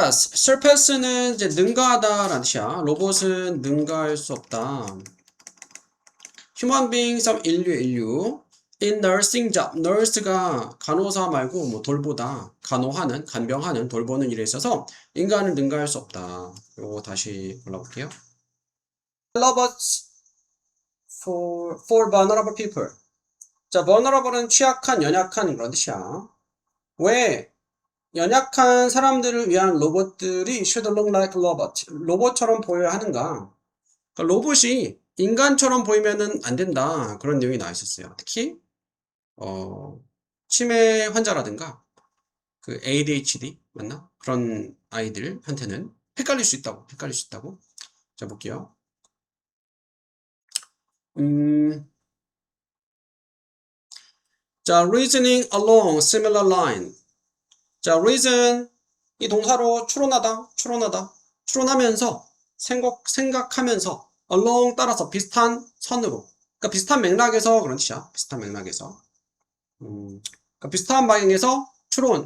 surpass는 이제 능가하다라는 뜻이야. 로봇은 능가할 수 없다. human beings, 인류. in nursing job, nurse가 간호사 말고 뭐 돌보다, 간호하는, 간병하는, 돌보는 일에 있어서 인간은 능가할 수 없다. 요거 다시 골라볼게요. robots for vulnerable people. 자, vulnerable은 취약한, 연약한 그런 뜻이야. 왜 연약한 사람들을 위한 로봇들이 should look like robot, 로봇처럼 보여야 하는가? 그러니까 로봇이 인간처럼 보이면은 안 된다. 그런 내용이 나와 있었어요. 특히 치매 환자라든가 그 ADHD 맞나? 그런 아이들한테는 헷갈릴 수 있다고. 자, 볼게요. 자, reasoning along similar line. 자, reason 이 동사로 추론하면서 생각하면서 along 따라서 비슷한 선으로, 그러니까 비슷한 맥락에서 그런 뜻이야. 비슷한 맥락에서. 그러니까 비슷한 방향에서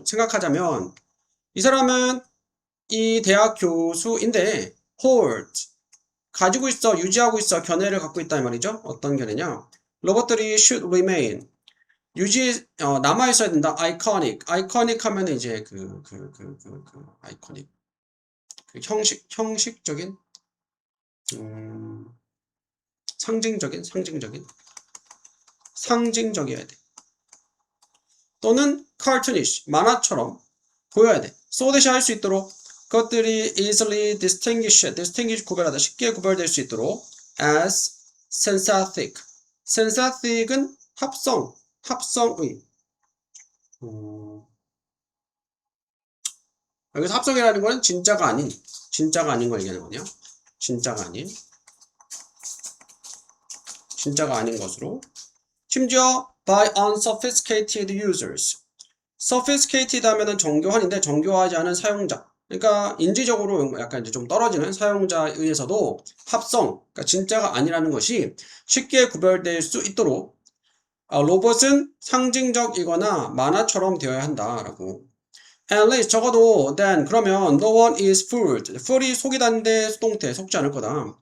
생각하자면 이 사람은 이 대학 교수인데 hold 가지고 있어, 유지하고 있어, 견해를 갖고 있다는 말이죠. 어떤 견해냐? 로봇들이 should remain 남아 있어야 된다. iconic 하면 이제 iconic 형식적인 상징적이어야 돼. 또는 cartoonish 만화처럼 보여야 돼. so that 할 수 있도록 그것들이 easily distinguish 구별하다, 쉽게 구별될 수 있도록 as synthetic은 합성의. 여기서 합성이라는 거는 진짜가 아닌 걸 얘기하는 거냐? 진짜가 아닌 것으로. 심지어 by unsophisticated users. sophisticated 하면은 정교한인데 정교하지 않은 사용자. 그러니까 인지적으로 약간 이제 좀 떨어지는 사용자에 의해서도 그러니까 진짜가 아니라는 것이 쉽게 구별될 수 있도록 로봇은 상징적이거나 만화처럼 되어야 한다라고. At least 적어도 then 그러면 no one is fooled. fool이 속이다는데 수동태 속지 않을 거다.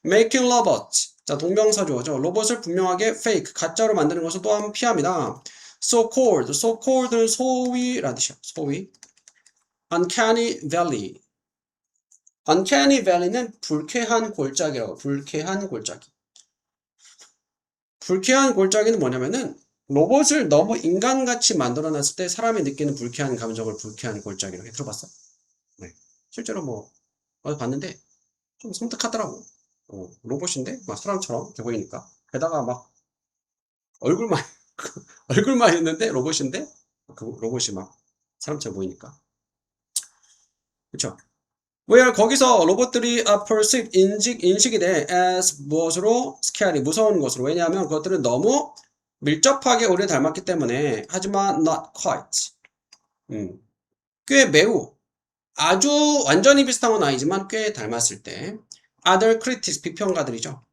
Making robots. 자, 동명사조죠. 로봇을 분명하게 fake, 가짜로 만드는 것을 또한 피합니다. So-called는 소위라는 뜻이야. 소위. Uncanny valley는 불쾌한 골짜기라고. 불쾌한 골짜기는 뭐냐면은 로봇을 너무 인간같이 만들어놨을 때 사람이 느끼는 불쾌한 감정을 불쾌한 골짜기라고 해. 들어봤어? 네. 실제로 뭐 어디 봤는데 좀 섬뜩하더라고. 로봇인데 막 사람처럼 이렇게 보이니까. 게다가 막 얼굴만 있는데 로봇인데 그 로봇이 막 사람처럼 보이니까. 그쵸? where 거기서 로봇들이 perceived 인식이 돼 as 무엇으로? scary 무서운 것으로. 왜냐하면 그것들은 너무 밀접하게 우리를 닮았기 때문에. 하지만 not quite. 꽤 매우 아주 완전히 비슷한 건 아니지만 꽤 닮았을 때. other critics 비평가들이죠.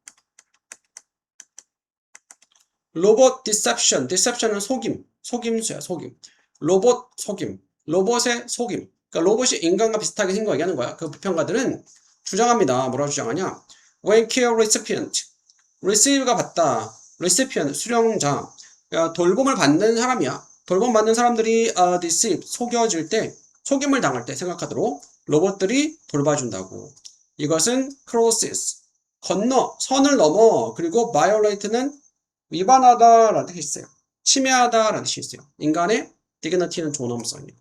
로봇 deception은 속임수야. 로봇의 속임. 그러니까 로봇이 인간과 비슷하게 생긴 거 얘기하는 거야. 그 비평가들은 주장합니다. 뭐라고 주장하냐? When care receive가 받다. recipient 수령자. 그러니까 돌봄을 받는 사람이야. 돌봄 받는 사람들이 deceive 속여질 때, 속임을 당할 때 생각하도록 로봇들이 돌봐준다고. 이것은 crosses 선을 넘어. 그리고 violate는 위반하다라는 뜻이 있어요. 침해하다라는 뜻이 있어요. 인간의 dignity는 존엄성이에요.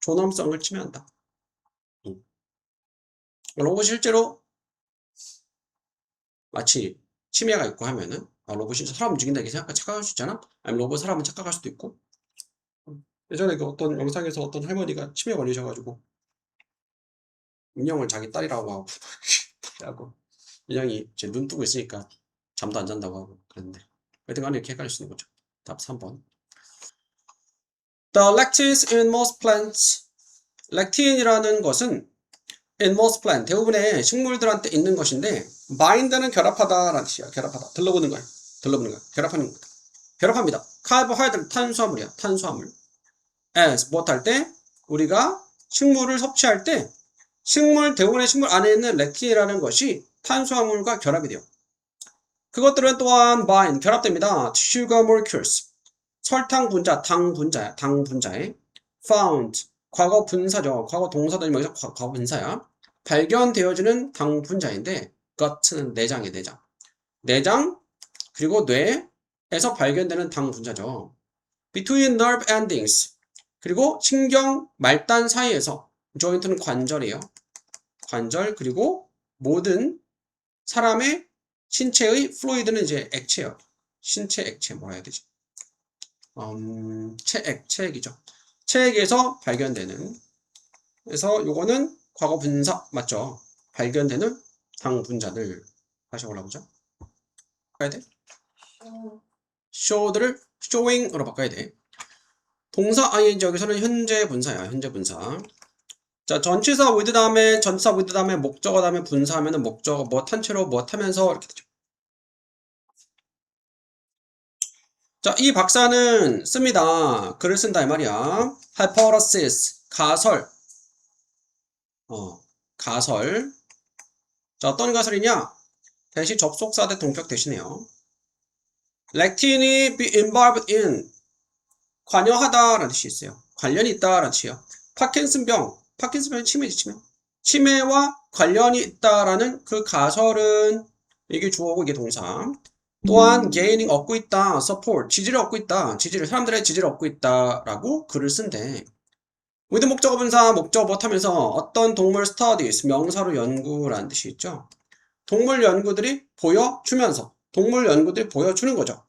존엄성을 침해한다. 로봇이 실제로 마치 침해가 있고 하면은 로봇이 사람 움직인다 이렇게 착각할 수 있잖아. 아니면 로봇 사람은 착각할 수도 있고. 예전에 그 어떤 영상에서 어떤 할머니가 치매 걸리셔가지고 인형을 자기 딸이라고 하고 인형이 제 눈 뜨고 있으니까 잠도 안 잔다고 하고 그랬는데 여튼간에 이렇게 헷갈릴 수 있는 거죠. 답 3번. The lectins in most plants. lectin이라는 것은 in most plant 대부분의 식물들한테 있는 것인데 bind는 결합하다라는 뜻이야. 결합하다. 들러붙는 거야. 결합하는 거야. 결합합니다. 카르보하이드레이트 탄수화물이야. 탄수화물. as 무엇 할 때 우리가 식물을 섭취할 때 대부분의 식물 안에 있는 렉틴이라는 것이 탄수화물과 결합이 돼요. 그것들은 또한 bind, 결합됩니다. sugar molecules, 설탕 분자, 당 분자에 found, 과거 분사죠. 과거 동사도 아니면 여기서 과거 분사야. 발견되어지는 당 분자인데 gut는 내장이에요, 내장. 내장, 그리고 뇌에서 발견되는 당 분자죠. between nerve endings, 그리고 신경 말단 사이에서, joint는 관절이에요. 관절, 그리고 모든 사람의 신체의 fluid는 이제 액체예요. 신체 액체, 뭐라 해야 되지? 체액이죠. 체액에서 발견되는. 그래서 요거는 과거 분사, 맞죠? 발견되는 당 분자들. 다시 올라보죠. 바꿔야 돼? show를 showing으로 바꿔야 돼. 동사 ing 여기서는 현재 분사야. 현재 분사. 자, 전치사 with 다음에 목적어 다음에 분사하면은 목적어 뭐 탄채로 뭐 타면서 이렇게 되죠. 자, 이 박사는 씁니다. 글을 쓴다 이 말이야. hypothesis, 가설. 가설. 자, 어떤 가설이냐? 대시 접속사 대 동격 대신해요. 렉틴이 be involved in, 관여하다라는 뜻이 있어요. 관련이 있다라는 뜻이에요. 파킨슨병이 치매지, 치매와 관련이 있다라는 그 가설은, 이게 주어고 이게 동사. 또한 gaining, 얻고 있다, support, 지지를 얻고 있다, 사람들의 지지를 얻고 있다라고 글을 쓴대. with 목적어 분사, 목적어 못하면서 어떤 동물 studies, 명사로 연구라는 뜻이 있죠. 동물 연구들이 보여주면서, 동물 연구들이 보여주는 거죠.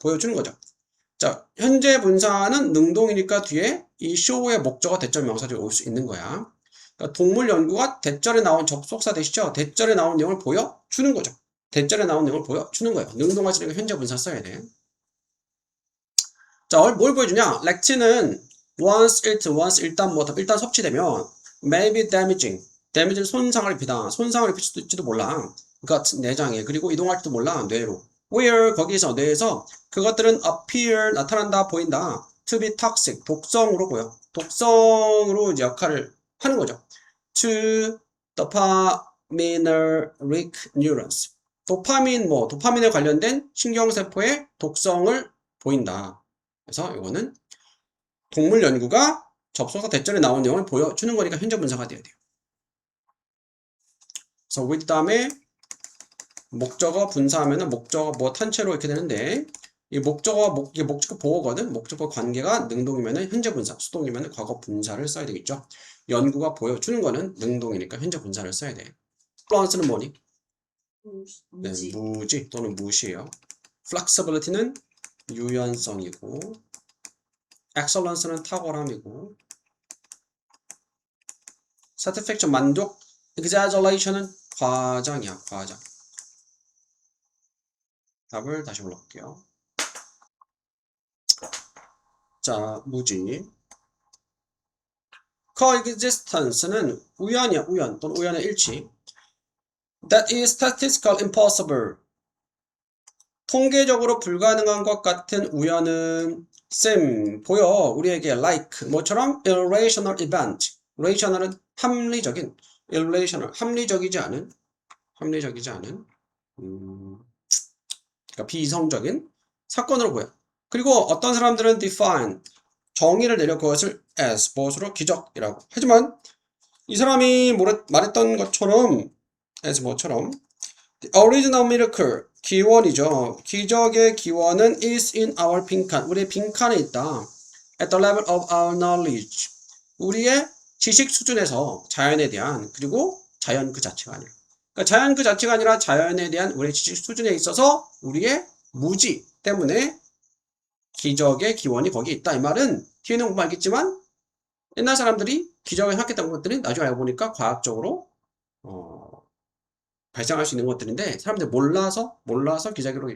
자, 현재 분사는 능동이니까 뒤에 이 show의 목적어 대절 명사들이 올 수 있는 거야. 그러니까 동물 연구가 대절에 나온 접속사 되시죠? 대절에 나온 내용을 보여주는 거죠. 대절에 나온 내용을 보여주는 거예요. 능동하시니까 현재 분사 써야 돼. 자, 뭘 보여주냐? 렉틴은 once 일단 섭취되면 may be damaging, 손상을 입히다. 손상을 입힐 수도 있지도 몰라. gut, 내장에. 그리고 이동할지도 몰라. 뇌로. where, 거기서, 뇌에서 그것들은 appear, 나타난다, 보인다. to be toxic, 독성으로 보여. 독성으로 이제 역할을 하는 거죠. to dopaminergic neurons. 도파민에 관련된 신경세포의 독성을 보인다. 그래서 이거는 동물 연구가 접속사 대절에 나온 내용을 보여주는 거니까 현재 분사가 돼야 돼요. 그래서 with 다음에 목적어 분사하면은 목적어 뭐 탄채로 이렇게 되는데, 이 목적어, 이게 목적어 보어거든. 목적어 관계가 능동이면은 현재 분사, 수동이면은 과거 분사를 써야 되겠죠. 연구가 보여주는 거는 능동이니까 현재 분사를 써야 돼. 플러스는 뭐니? 네, 무지 또는 무시예요. flexibility는 유연성이고, excellence는 탁월함이고, satisfaction 만족, exaggeration은 과장이야, 과장. 답을 다시 불러볼게요. 자, 무지. coexistence는 우연이야, 우연 또는 우연의 일치. That is statistical impossible. 통계적으로 불가능한 것 같은 우연은 보여 우리에게 like 뭐처럼 irrational event. rational은 합리적인, irrational 합리적이지 않은 그러니까 비이성적인 사건으로 보여. 그리고 어떤 사람들은 define, 정의를 내려 그것을 as 무엇으로 기적이라고. 하지만 이 사람이 말했던 것처럼 as 뭐처럼 the original miracle, 기원이죠. 기적의 기원은 is in our 빈칸, 우리의 빈칸에 있다. at the level of our knowledge, 우리의 지식 수준에서 자연에 대한, 그리고 자연 그 자체가 아니라, 그러니까 자연 그 자체가 아니라 자연에 대한 우리의 지식 수준에 있어서 우리의 무지 때문에 기적의 기원이 거기에 있다. 이 말은 뒤에는 보면 알겠지만 옛날 사람들이 기적을 생각했던 것들이 나중에 알고 보니까 과학적으로 발생할 수 있는 것들인데 사람들이 몰라서 기적이라고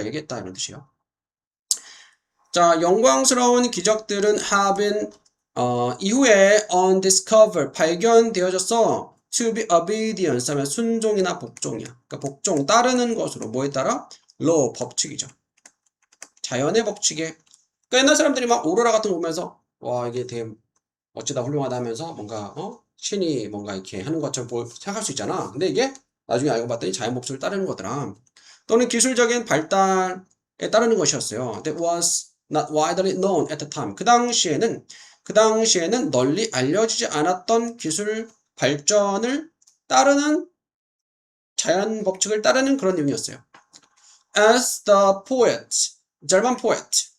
얘기했다 이런 뜻이에요. 자, 영광스러운 기적들은 have been 이후에 undiscovered, 발견되어졌어. to be obedience 하면 순종이나 복종이야. 그러니까 복종, 따르는 것으로. 뭐에 따라? law, 법칙이죠. 자연의 법칙에. 그러니까 옛날 사람들이 막 오로라 같은 거 보면서 와 이게 되게 멋지다 훌륭하다 하면서 뭔가 신이 뭔가 이렇게 하는 것처럼 생각할 수 있잖아. 근데 이게 나중에 알고 봤더니 자연 법칙을 따르는 거더라. 또는 기술적인 발달에 따르는 것이었어요. That was not widely known at the time. 그 당시에는 널리 알려지지 않았던 기술 발전을 따르는 자연 법칙을 따르는 그런 내용이었어요. As the poet, German poet.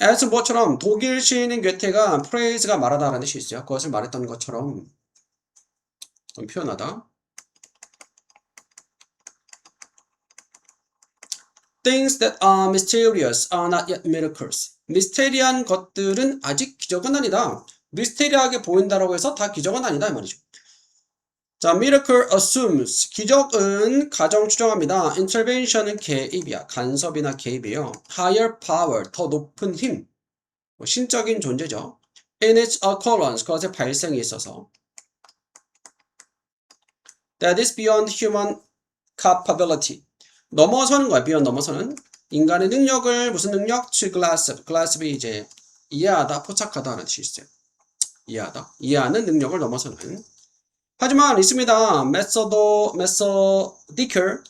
as 뭐처럼 독일 시인인 괴테가 프레이즈가 말하다라는 뜻이 있어요. 그것을 말했던 것처럼 좀 표현하다. Things that are mysterious are not yet miracles. 미스테리한 것들은 아직 기적은 아니다. 미스테리하게 보인다라고 해서 다 기적은 아니다 이 말이죠. 자, miracle assumes. 기적은 가정 추정합니다. intervention은 개입이야. 간섭이나 개입이에요. higher power, 더 높은 힘. 신적인 존재죠. in its occurrence, 그것의 발생이 있어서. that is beyond human capability. 넘어서는 거야. beyond 넘어서는. 인간의 능력을, 무슨 능력? to grasp. grasp이 이제 이해하다, 포착하다 라는 뜻이 있어요. 이해하다. 이해하는 능력을 넘어서는. 하지만 있습니다. methodical,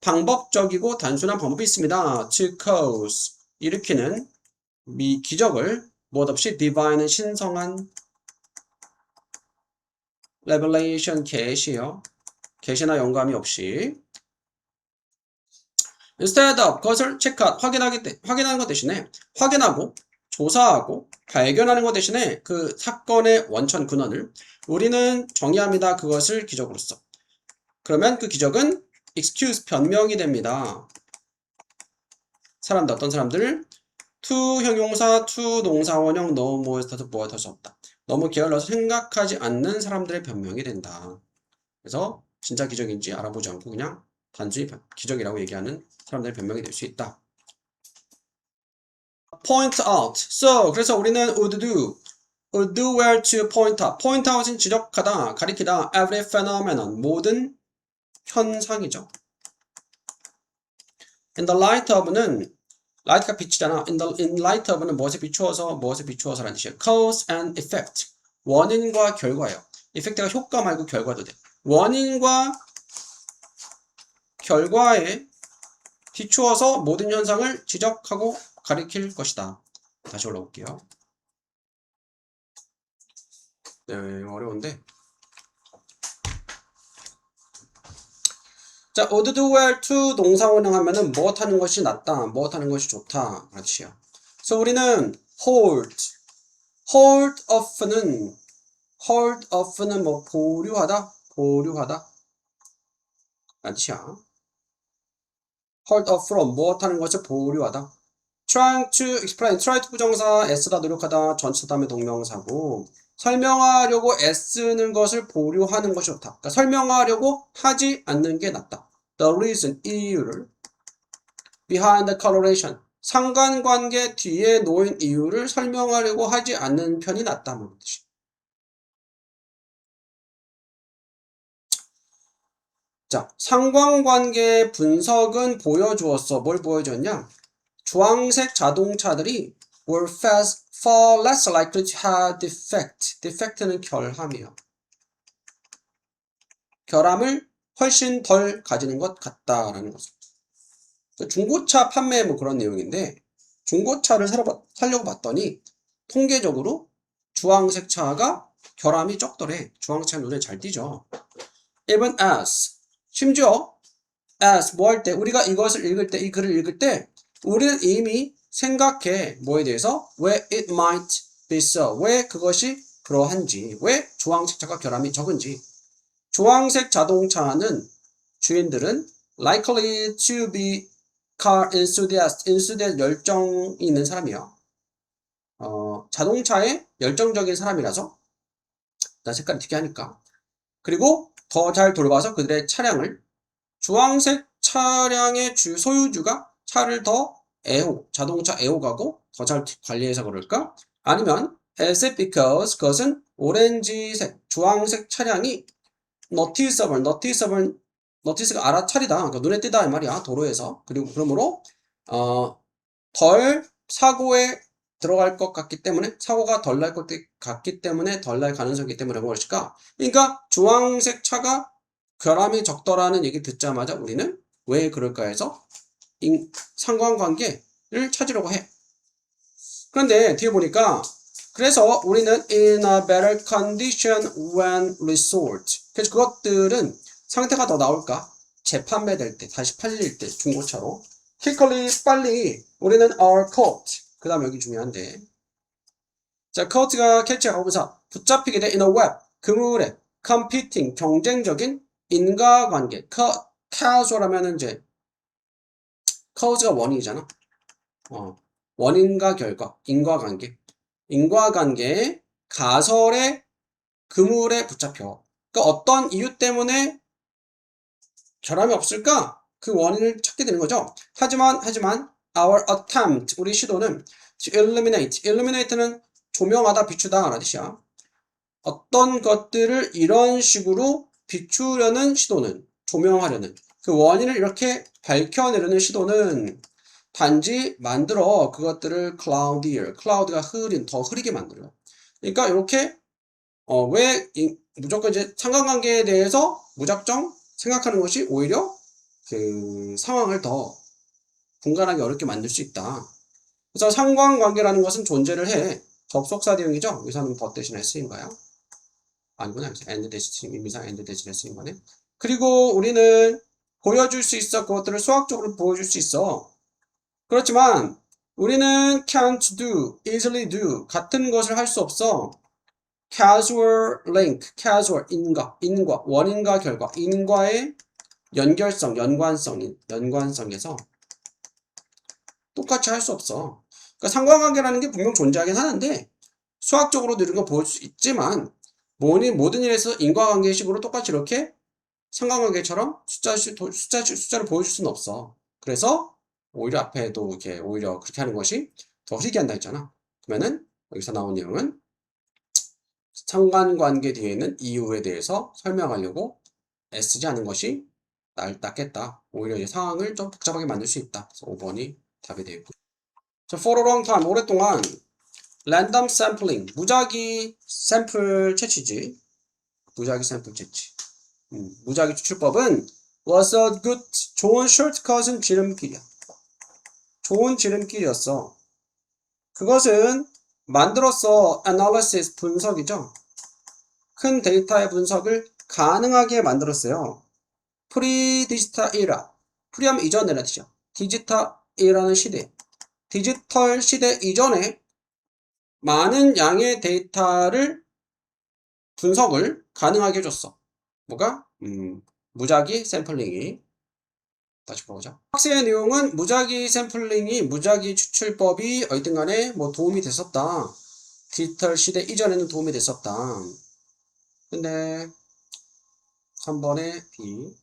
방법적이고 단순한 방법이 있습니다. to cause, 일으키는 기적을 무엇 없이 divine은 신성한 revelation, 계시요. 계시나 영감이 없이 instead of, 그것을 체크아웃, 확인하는 것 대신에 확인하고 조사하고 발견하는 것 대신에 그 사건의 원천 근원을 우리는 정의합니다. 그것을 기적으로서. 그러면 그 기적은 excuse, 변명이 됩니다. 사람들, 어떤 사람들 to 형용사, to 동사, 원형, 너무 뭐할 수 없다. 너무 게을러서 생각하지 않는 사람들의 변명이 된다. 그래서 진짜 기적인지 알아보지 않고 그냥 단순히 기적이라고 얘기하는 사람들의 변명이 될 수 있다. point out. So, 그래서 우리는 would do well to point out. point out은 지적하다, 가리키다. every phenomenon, 모든 현상이죠. in the light of는 light가 빛이잖아. in light of는 무엇에 비추어서라는 뜻이에요. cause and effect. 원인과 결과예요. effect가 효과 말고 결과도 돼. 원인과 결과에 비추어서 모든 현상을 지적하고 가리킬 것이다. 다시 올라올게요. 네, 어려운데. 자, would do well to 동사원형 하면은 무엇 하는 것이 낫다, 무엇 하는 것이 좋다. 그런 뜻이에요. 그래서 우리는 hold off는 뭐 보류하다. 라는 뜻이야. hold off from, 무엇 하는 것을 보류하다. trying to explain, try to 부정사, 애쓰다, 노력하다, 전치사 다음에 동명사고, 설명하려고 애쓰는 것을 보류하는 것이 좋다. 그러니까 설명하려고 하지 않는 게 낫다. The reason, 이유를, behind the correlation, 상관관계 뒤에 놓인 이유를 설명하려고 하지 않는 편이 낫다. 자, 상관관계 분석은 보여주었어. 뭘 보여줬냐? 주황색 자동차들이 were far less likely to have defect. defect는 결함이요. 결함을 훨씬 덜 가지는 것 같다라는 거죠. 중고차 판매 뭐 그런 내용인데, 중고차를 사려고 봤더니 통계적으로 주황색 차가 결함이 적더래. 주황색 차는 눈에 잘 띄죠. even as, 심지어 as 뭐 할 때, 우리가 이것을 읽을 때, 이 글을 읽을 때 우리는 이미 생각해. 뭐에 대해서? 왜 it might be so, 왜 그것이 그러한지, 왜 주황색 차가 결함이 적은지. 주황색 자동차는 주인들은 likely to be car enthusiast, 열정이 있는 사람이요. 자동차에 열정적인 사람이라서 일단 색깔이 특이하니까 하니까. 그리고 더 잘 돌봐서 그들의 차량을, 주황색 차량의 소유주가 차를 더 자동차 애호가고 더 잘 관리해서 그럴까? 아니면 as it because, 그것은 오렌지색, 주황색 차량이 notice가 알아차리다. 그러니까 눈에 띄다 이 말이야. 도로에서. 그리고 그러므로 덜 사고에 들어갈 것 같기 때문에 사고가 덜 날 것 같기 때문에 덜 날 가능성이 있기 때문에 무엇일까? 그러니까 주황색 차가 결함이 적더라는 얘기 듣자마자 우리는 왜 그럴까 해서 상관관계를 찾으려고 해. 그런데 뒤에 보니까 그래서 우리는 in a better condition when resold. 그래서 그것들은 상태가 더 나올까? 재판매될 때, 다시 팔릴 때, 중고차로. quickly, 빨리 우리는 are caught. 그 다음 여기 중요한데. 자, caught가 캐치가 가고서 붙잡히게 돼 in a web. 그물에 competing, 경쟁적인 인과관계. casual 하면은 이제 cause가 원인이잖아. 원인과 결과, 인과관계. 인과관계, 가설의 그물에 붙잡혀. 그러니까 어떤 이유 때문에 결함이 없을까? 그 원인을 찾게 되는 거죠. 하지만, our attempt, 우리 시도는 to eliminate는 조명하다, 비추다, 라는 뜻이야. 어떤 것들을 이런 식으로 비추려는 시도는, 조명하려는, 그 원인을 이렇게 밝혀내려는 시도는 단지 만들어 그것들을 cloudier, cloud가 더 흐리게 만들어요. 그러니까 이렇게 왜 무조건 이제 상관관계에 대해서 무작정 생각하는 것이 오히려 그 상황을 더 분간하기 어렵게 만들 수 있다. 그래서 상관관계라는 것은 존재를 해. 접속사 대응이죠. 여기서는 but 대신에 쓰인 거야. 아니구나. and 대신 의미상 and 대신에 쓰인 거네. 그리고 우리는 보여줄 수 있어. 그것들을 수학적으로 보여줄 수 있어. 그렇지만 우리는 can't do, easily do 같은 것을 할 수 없어. causal link, causal 인과, 원인과 결과, 인과의 연결성, 연관성에서 똑같이 할 수 없어. 그러니까 상관관계라는 게 분명 존재하긴 하는데 수학적으로도 이런 거 볼 수 있지만 모든 일에서 인과관계식으로 똑같이 이렇게 상관관계처럼 숫자를 보여줄 수는 없어. 그래서 오히려 앞에도 이렇게 오히려 그렇게 하는 것이 더 흐리게 한다 했잖아. 그러면은 여기서 나온 내용은 상관관계 뒤에 있는 이유에 대해서 설명하려고 애쓰지 않은 것이 낫겠다. 오히려 이제 상황을 좀 복잡하게 만들 수 있다. 그래서 5번이 답이 되고. 자, for a long time, 오랫동안 random sampling, 무작위 샘플 채취지. 무작위 샘플 채취. 무작위 추출법은 was a good, 좋은 shortcut은 지름길이야. 좋은 지름길이었어. 그것은 만들어서 analysis, 분석이죠. 큰 데이터의 분석을 가능하게 만들었어요. 프리디지털 에라, 프리하면 이전이라는 뜻이죠. 디지털 에라는 시대, 디지털 시대 이전에 많은 양의 데이터를 분석을 가능하게 해줬어. 뭐가? 무작위 샘플링이. 다시 보자. 학생의 내용은 무작위 샘플링이, 무작위 추출법이 어쨌든 간에 뭐 도움이 됐었다. 디지털 시대 이전에는 도움이 됐었다. 근데 3번에 B.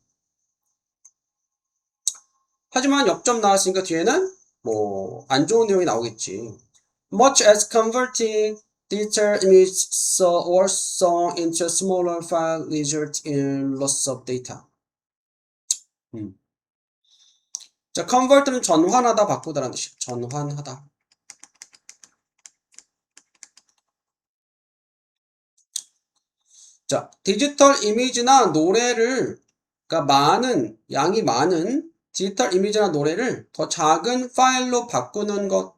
하지만 역점 나왔으니까 뒤에는 뭐 안 좋은 내용이 나오겠지. Much as converting digital images or song into a smaller file results in loss of data. 자, convert는 전환하다, 바꾸다라는 뜻이야. 전환하다. 자, 디지털 이미지나 노래를, 그러니까 양이 많은 디지털 이미지나 노래를 더 작은 파일로 바꾸는 것,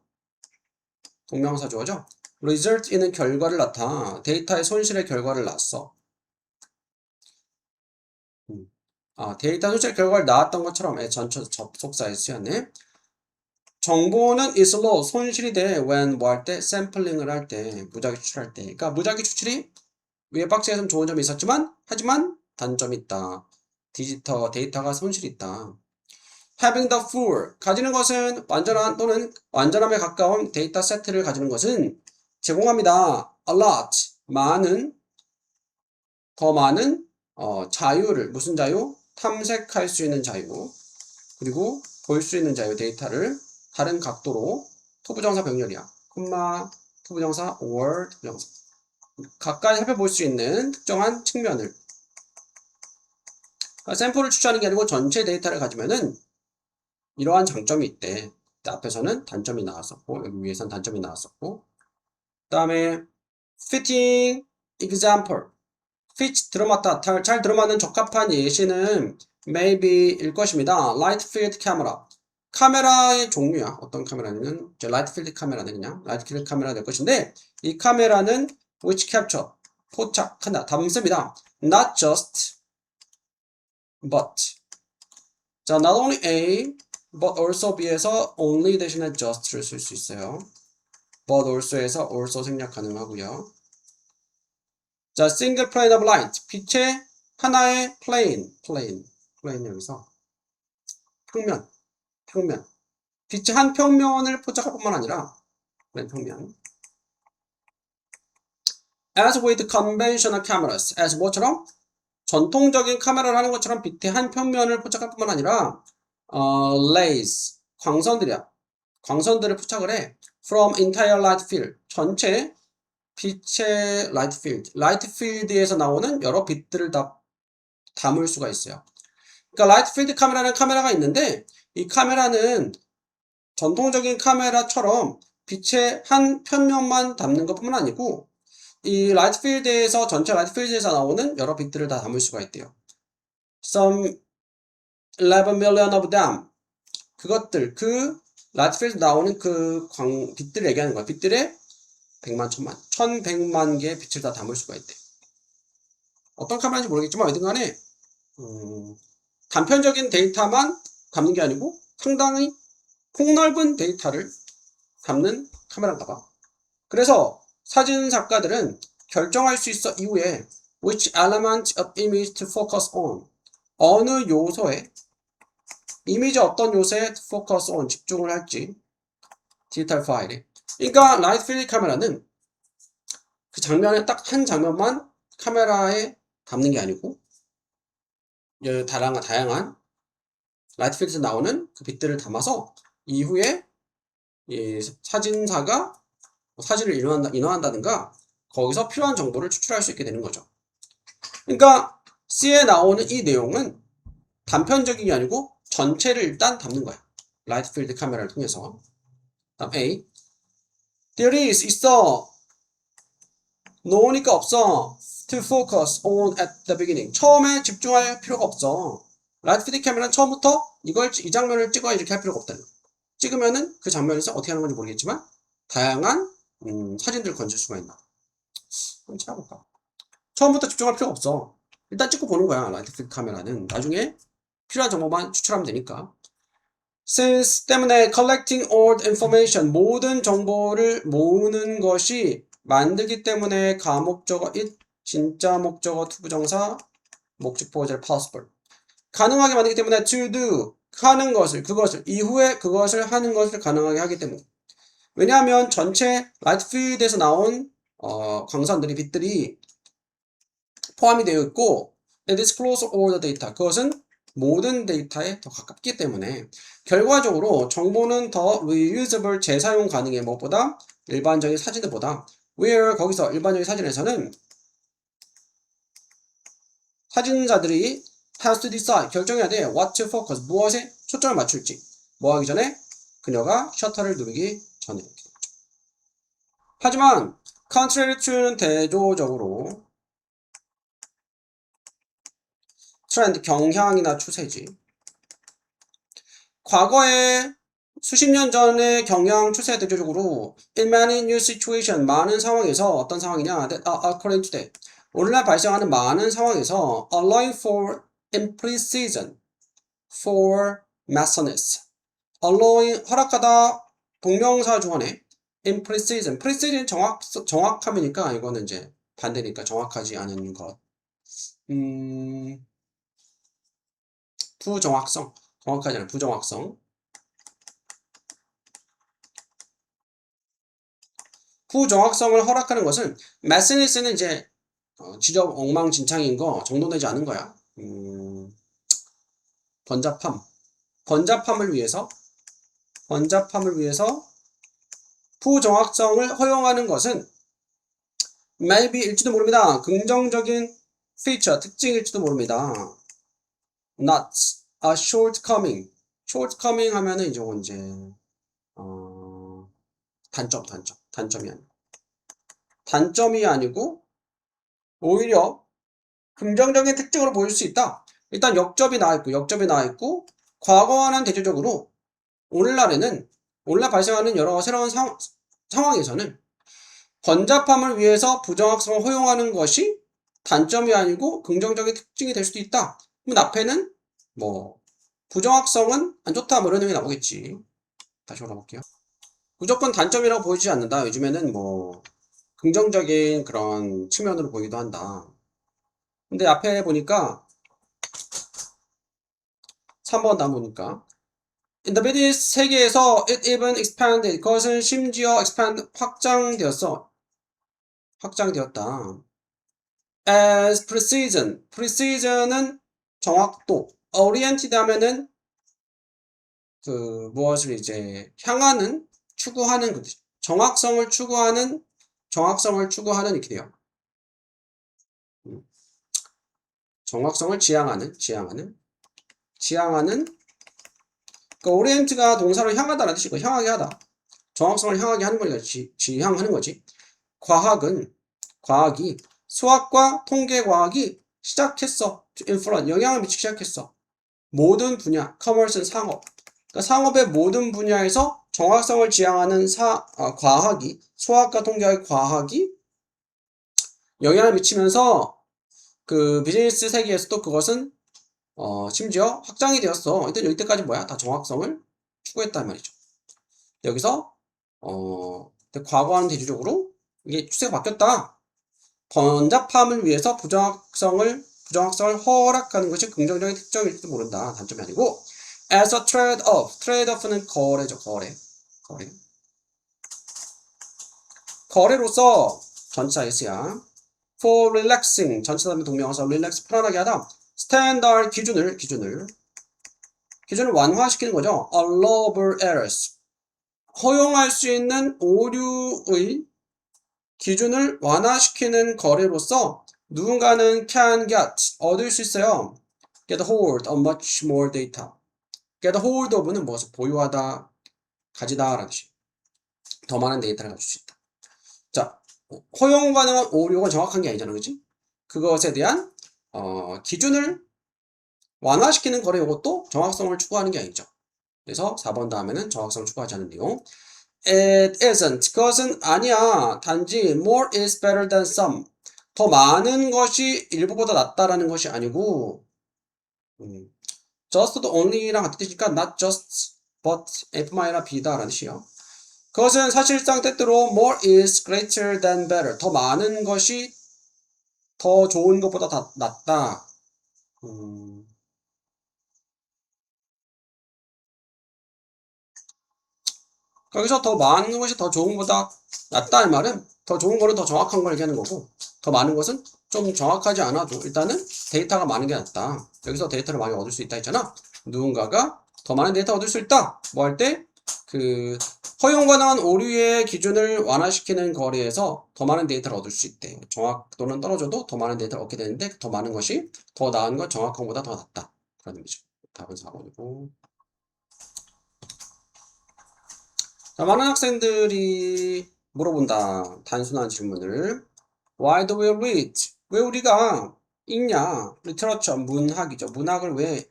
동명사 주어죠. result 있는 결과를 낳다. 데이터의 손실의 결과를 낳았어. 데이터 손실의 결과를 낳았던 것처럼 전체 접속사에 쓰였네. 정보는 is low, 손실이 돼. when 뭐 할 때? 샘플링을 할 때, 무작위 추출할 때. 그러니까 무작위 추출이 위에 박스에서는 좋은 점이 있었지만, 하지만 단점이 있다. 데이터가 손실이 있다. having the full, 가지는 것은 완전한 또는 완전함에 가까운 데이터 세트를 가지는 것은 제공합니다. a lot, 더 많은 자유를, 무슨 자유? 탐색할 수 있는 자유, 그리고 볼 수 있는 자유, 데이터를 다른 각도로, 투부정사 병렬이야. 투부정사 or 투부정사. 가까이 살펴볼 수 있는 특정한 측면을. 그러니까 샘플을 추출하는 게 아니고 전체 데이터를 가지면은 이러한 장점이 있대. 앞에서는 단점이 나왔었고, 여기 위에서는 단점이 나왔었고, 그 다음에 fitting example. fit 들어맞다, 잘 들어맞는 적합한 예시는 maybe일 것입니다. light field camera. 카메라의 종류야. 어떤 카메라는 이제 light field 카메라는 그냥 light field 카메라 될 것인데, 이 카메라는 which capture 포착한다. 담습니다. not just but. 자, not only A but also B에서 only 대신에 just를 쓸 수 있어요. but also에서 also 생략 가능하고요. 자, single plane of light. 빛의 하나의 plane 여기서 평면. 빛의 한 평면을 포착할 뿐만 아니라 평면. As with conventional cameras. as 뭐처럼? 전통적인 카메라를 하는 것처럼 빛의 한 평면을 포착할 뿐만 아니라 rays, 광선들을 포착을 해. from entire light field. 전체 빛의 light field. light field에서 나오는 여러 빛들을 다 담을 수가 있어요. 그러니까 light field 카메라는 카메라가 있는데 이 카메라는 전통적인 카메라처럼 빛의 한 평면만 담는 것뿐만 아니고 이 라이트 필드에서 전체 라이트 필드에서 나오는 여러 빛들을 다 담을 수가 있대요. Some 11 million of them. 그것들 그 라이트 필드 나오는 그 빛들을 얘기하는 거야. 빛들의 100만, 1000만, 1100만 개의 빛을 다 담을 수가 있대. 어떤 카메라인지 모르겠지만 어쨌든 간에 단편적인 데이터만 담는 게 아니고 상당히 폭넓은 데이터를 담는 카메라인가 봐. 그래서 사진 작가들은 결정할 수 있어 이후에 which element of image to focus on. 어느 요소에 이미지 어떤 요소에 focus on 집중을 할지 디지털 파일에. 그러니까 라이트 필드 카메라는 그 장면에 딱 한 장면만 카메라에 담는 게 아니고 다양한 라이트 필드에서 나오는 그 빛들을 담아서 이후에 사진사가 사진을 인화한다든가 거기서 필요한 정보를 추출할 수 있게 되는 거죠. 그러니까 C에 나오는 이 내용은 단편적인 게 아니고 전체를 일단 담는 거야. 라이트 필드 카메라를 통해서. 다음 A. There is 있어. no니까 없어. To focus on at the beginning. 처음에 집중할 필요가 없어. 라이트 필드 카메라는 처음부터 이 장면을 찍어야 이렇게 할 필요가 없다는 거야. 찍으면은 그 장면에서 어떻게 하는 건지 모르겠지만 다양한 사진들을 건질 수가 있나. 한번 찾아볼까. 처음부터 집중할 필요가 없어. 일단 찍고 보는 거야. 라이트 필드 카메라는. 나중에 필요한 정보만 추출하면 되니까. Since 때문에 collecting all the information 모든 정보를 모으는 것이 만들기 때문에 가목적어 it 진짜 목적어 투부정사 목적보호절 possible 가능하게 만들기 때문에 to do 하는 것을 그것을 이후에 그것을 하는 것을 가능하게 하기 때문에. 왜냐하면 전체 라이트 필드에서 나온 광선들이 빛들이 포함이 되어 있고 it is close all the data 그것은 모든 데이터에 더 가깝기 때문에 결과적으로 정보는 더 reusable 재사용 가능해. 무엇보다 일반적인 사진들보다. where 거기서 일반적인 사진에서는 사진자들이 has to decide 결정해야 돼. what to focus 무엇에 초점을 맞출지. 뭐 하기 전에? 그녀가 셔터를 누르기 전에. 하지만 contrary to는 대조적으로 트렌드 경향이나 추세지. 과거에 수십 년 전의 경향 추세 대조적으로 in many new situation 많은 상황에서 어떤 상황이냐 that are occurring today 오늘날 발생하는 많은 상황에서 allowing for imprecision for messiness allowing 허락하다 동명사 중간에 imprecision precision 정확함이니까 이거는 이제 반대니까 정확하지 않은 것 부정확성 정확하지 않은 부정확성 부정확성을 허락하는 것은 messiness는 이제 지적 엉망진창인 거 정돈되지 않은 거야. 번잡함을 위해서 부정확성을 허용하는 것은 maybe일지도 모릅니다. 긍정적인 feature 특징일지도 모릅니다. not a shortcoming 하면은 이제 단점이 아니고. 단점이 아니고, 오히려 긍정적인 특징으로 보일 수 있다. 일단 역접이 나와 있고, 과거와는 대조적으로 오늘날 발생하는 여러 새로운 상황에서는 번잡함을 위해서 부정확성을 허용하는 것이 단점이 아니고 긍정적인 특징이 될 수도 있다. 그럼 앞에는 뭐 부정확성은 안 좋다 뭐 이런 의미 나오겠지. 다시 올라볼게요. 무조건 단점이라고 보이지 않는다. 요즘에는 뭐 긍정적인 그런 측면으로 보이기도 한다. 근데 앞에 보니까 3번 다 보니까 In the business 세계에서 it even expanded. 그것은 심지어 expand 확장되었다. As precision은 정확도, oriented 하면은 그 무엇을 이제 추구하는 그 정확성을 추구하는 이렇게 돼요. 정확성을 지향하는 그 orient가 동사로 향하다라는 뜻이고 향하게 하다. 정확성을 향하게 하는 거니까 지향하는 거지. 과학이 수학과 통계과학이 시작했어. influence 영향을 미치기 시작했어. 모든 분야, 커머스는 상업. 그러니까 상업의 모든 분야에서 정확성을 지향하는 과학이, 수학과 통계의 과학이 영향을 미치면서 그 비즈니스 세계에서도 그것은 심지어 확장이 되었어. 일단 여기까지 뭐야? 다 정확성을 추구했단 말이죠. 여기서 과거와는 대조적으로 이게 추세가 바뀌었다. 번잡함을 위해서 부정확성을 허락하는 것이 긍정적인 특징일지도 모른다. 단점이 아니고 as a trade-off는 거래죠. 거래로서 전치사 S야. for relaxing 전치사면 동명사 relax 편안하게 하다. standard 기준을 완화시키는 거죠. allowable errors 허용할 수 있는 오류의 기준을 완화시키는 거래로서 누군가는 can get 얻을 수 있어요. get hold of much more data. get hold of는 무엇을 보유하다, 가지다 라는 뜻이에요. 더 많은 데이터를 가질 수 있다. 자, 허용 가능한 오류가 정확한 게 아니잖아, 그치? 그것에 대한 기준을 완화시키는 거래, 이것도 정확성을 추구하는 게 아니죠. 그래서 4번 다음에는 정확성을 추구하지 않는 내용. It isn't. 그것은 아니야. 단지 more is better than some. 더 많은 것이 일부보다 낫다라는 것이 아니고 just only랑 같은 뜻이니까 not just but F-B다라는 뜻이에요. 그것은 사실상 때때로 more is greater than better. 더 많은 것이 더 좋은 것보다 다 낫다. 거기서 더 많은 것이 더 좋은 것보다 낫다는 말은 더 좋은 거는 더 정확한 걸 얘기하는 거고 더 많은 것은 좀 정확하지 않아도 일단은 데이터가 많은 게 낫다. 여기서 데이터를 많이 얻을 수 있다 했잖아. 누군가가 더 많은 데이터 얻을 수 있다. 뭐 할 때 그 허용 가능한 오류의 기준을 완화시키는 거래에서 더 많은 데이터를 얻을 수 있대. 정확도는 떨어져도 더 많은 데이터를 얻게 되는데 더 많은 것이 더 나은 것 정확한 것보다 더 낫다. 그런 의미죠. 답은 4번이고. 자, 많은 학생들이 물어본다. 단순한 질문을. Why do we read? 왜 우리가 읽냐? literature, 문학이죠. 문학을 왜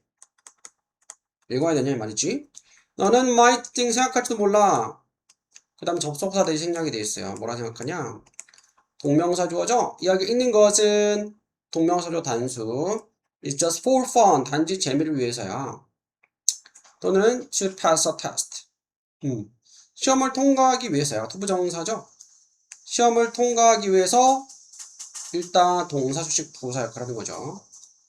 읽어야 되냐 이 말이지. 너는 might think 생각할지도 몰라. 그 다음에 접속사들이 생략이 되어 있어요. 뭐라 생각하냐? 동명사 주어죠? 이야기 읽는 것은 동명사조 단수. It's just for fun. 단지 재미를 위해서야. 또는 to pass a test. 시험을 통과하기 위해서야. 투부정사죠? 시험을 통과하기 위해서 일단 동사, 수식, 부사 역할을 하는 거죠.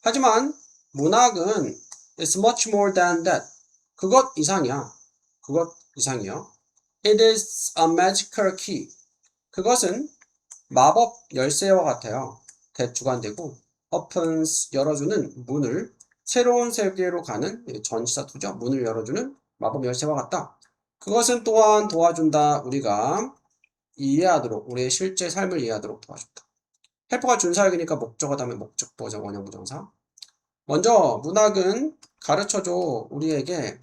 하지만 문학은 is much more than that. 그것 이상이야. It is a magical key. 그것은 마법 열쇠와 같아요. that 주관되고 opens 열어주는 문을 새로운 세계로 가는 전치사 투죠. 문을 열어주는 마법 열쇠와 같다. 그것은 또한 도와준다. 우리가 이해하도록 우리의 실제 삶을 이해하도록 도와준다. 헬퍼가 준사역이니까 목적어 다음에 목적보죠. 원형부정사. 먼저 문학은 가르쳐줘. 우리에게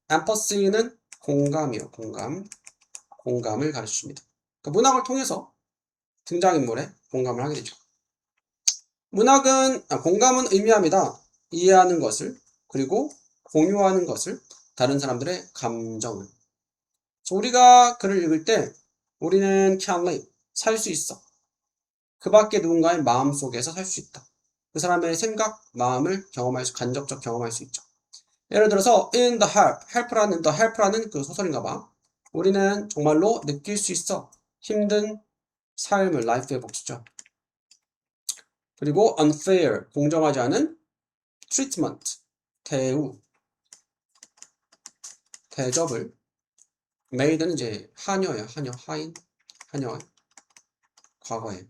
empathy는 공감이요. 공감을 가르쳐줍니다. 그러니까 문학을 통해서 등장인물에 공감을 하게 되죠. 공감은 의미합니다. 이해하는 것을, 그리고 공유하는 것을, 다른 사람들의 감정을. 우리가 글을 읽을 때 우리는 can live, 살 수 있어. 그 밖에 누군가의 마음 속에서 살 수 있다. 그 사람의 생각, 마음을 간접적 경험할 수 있죠. 예를 들어서 in the help라는 그 소설인가 봐. 우리는 정말로 느낄 수 있어. 힘든 삶을, life의 복수죠. 그리고 unfair, 공정하지 않은 treatment, 대접을. made는 이제 하녀야, 하녀, 과거에.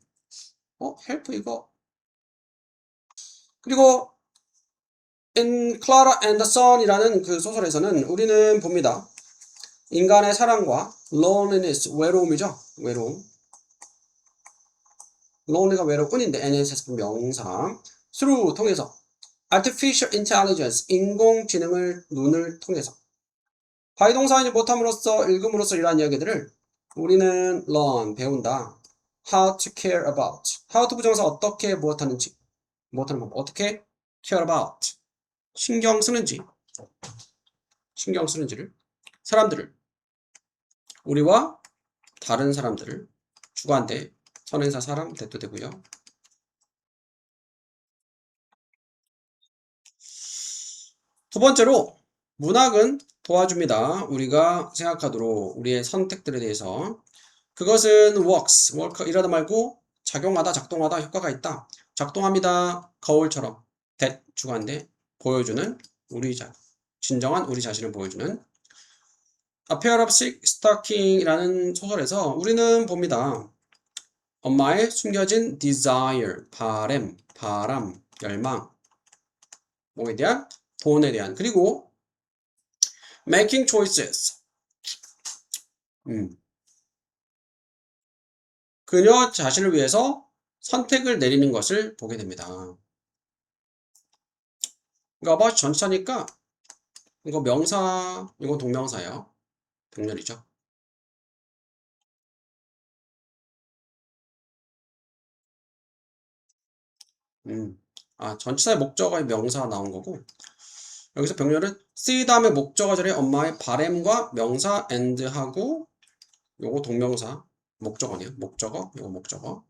help 이거. 그리고 in Clara and the Sun이라는 그 소설에서는 우리는 봅니다. 인간의 사랑과 loneliness, 외로움이죠. 외로움. lonely가 외로운인데 NSS 명사. through, 통해서. artificial intelligence, 인공지능을 눈을 통해서. 바이동사인지 못함으로써, 읽음으로써 이러한 이야기들을 우리는 learn, 배운다. how to care about. how to 부정사 어떻게 무엇하는지. 무엇하는 방법. 어떻게 care about. 신경 쓰는지를. 사람들을. 우리와 다른 사람들을. 주관대, 선행사 사람, 대도 되고요. 두 번째로 문학은 도와줍니다. 우리가 생각하도록 우리의 선택들에 대해서. 그것은 works, 이러다 말고 작동하다, 효과가 있다. 작동합니다. 거울처럼. 주관대, 보여주는 진정한 우리 자신을 보여주는. A pair of silk stocking이라는 소설에서 우리는 봅니다. 엄마의 숨겨진 desire, 바람, 열망, 뭐에 대한? 돈에 대한. 그리고 making choices. 그녀 자신을 위해서 선택을 내리는 것을 보게 됩니다. 이거 about 전치사니까 이거 명사, 이거 동명사예요. 병렬이죠. 전치사의 목적어의 명사가 나온 거고, 여기서 병렬은 see 다음에 목적어 자리에 엄마의 바램과 명사 and 하고, 요거 동명사, 목적어네요. 요거 목적어.